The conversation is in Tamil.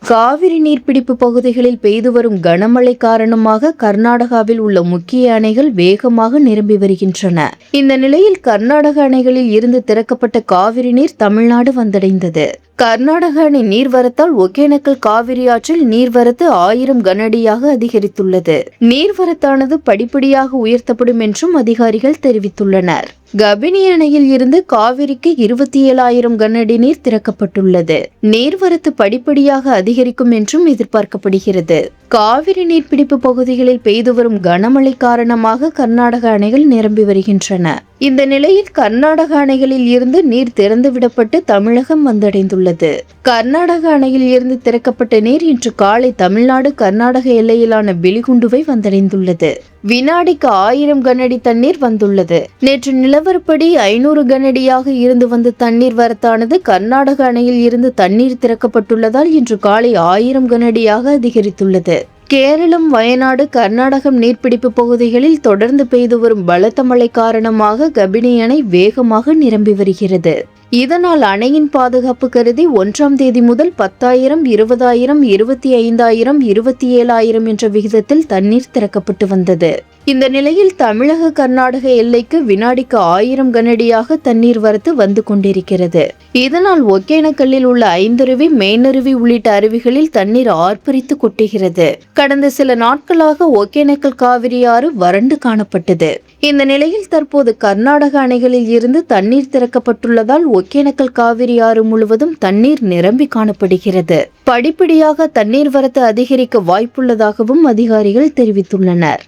காவிரி நீர்பிடிப்பு பகுதிகளில் பெய்து வரும் கனமழை காரணமாக கர்நாடகாவில் உள்ள முக்கிய அணைகள் வேகமாக நிரம்பி வருகின்றன. இந்த நிலையில் கர்நாடக அணைகளில் இருந்து திறக்கப்பட்ட காவிரி நீர் தமிழ்நாடு வந்தடைந்தது. கர்நாடக அணை நீர்வரத்தால் ஒகேனக்கல் காவிரி ஆற்றில் நீர்வரத்து 1000 கனஅடியாக அதிகரித்துள்ளது. நீர்வரத்தானது படிப்படியாக உயர்த்தப்படும் என்றும் அதிகாரிகள் தெரிவித்துள்ளனர். கபினி அணையில் இருந்து காவிரிக்கு 27,000 கனஅடி நீர் திறக்கப்பட்டுள்ளது. நீர்வரத்து படிப்படியாக அதிகரிக்கும் என்றும் எதிர்பார்க்கப்படுகிறது. காவிரி நீர்பிடிப்பு பகுதிகளில் பெய்து வரும் கனமழை காரணமாக கர்நாடக அணைகள் நிரம்பி வருகின்றன. இந்த நிலையில் கர்நாடக அணைகளில் இருந்து நீர் திறந்துவிடப்பட்டு தமிழகம் வந்தடைந்துள்ளது. கர்நாடக அணையில் இருந்து திறக்கப்பட்ட நீர் இன்று காலை தமிழ்நாடு கர்நாடக எல்லையிலான பிலிகுண்டுவை வந்தடைந்துள்ளது. வினாடிக்கு 1000 கனஅடி தண்ணீர் வந்துள்ளது. நேற்று நிலவரப்படி 500 கனஅடியாக இருந்து வந்த தண்ணீர் வரத்தானது கர்நாடக அணையில் இருந்து தண்ணீர் திறக்கப்பட்டுள்ளதால் இன்று காலை 1000 கனஅடியாக அதிகரித்துள்ளது. கேரளம், வயநாடு, கர்நாடகம் நீர்பிடிப்பு பகுதிகளில் தொடர்ந்து பெய்து வரும் பலத்த மழை காரணமாக கபினி அணை வேகமாக நிரம்பி வருகிறது. இதனால் அணையின் பாதுகாப்பு கருதி 1ஆம் தேதி முதல் 10,000, 20,000, 25,000, 27,000 என்ற விகிதத்தில் தண்ணீர் திறக்கப்பட்டு வந்தது. இந்த நிலையில் தமிழக கர்நாடக எல்லைக்கு வினாடிக்கு 1000 கனஅடியாக தண்ணீர் வரத்து வந்து கொண்டிருக்கிறது. இதனால் ஒகேனக்கல்லில் உள்ள ஐந்தருவி, மெயினருவி உள்ளிட்ட அருவிகளில் தண்ணீர் ஆர்ப்பரித்து கொட்டுகிறது. கடந்த சில நாட்களாக ஒகேனக்கல் காவிரி ஆறு வறண்டு காணப்பட்டது. இந்த நிலையில் தற்போது கர்நாடக அணைகளில் இருந்து தண்ணீர் திறக்கப்பட்டுள்ளதால் ஒகேனக்கல் காவிரி ஆறு முழுவதும் தண்ணீர் நிரம்பி காணப்படுகிறது. படிப்படியாக தண்ணீர் வரத்து அதிகரிக்க வாய்ப்புள்ளதாகவும் அதிகாரிகள் தெரிவித்துள்ளனர்.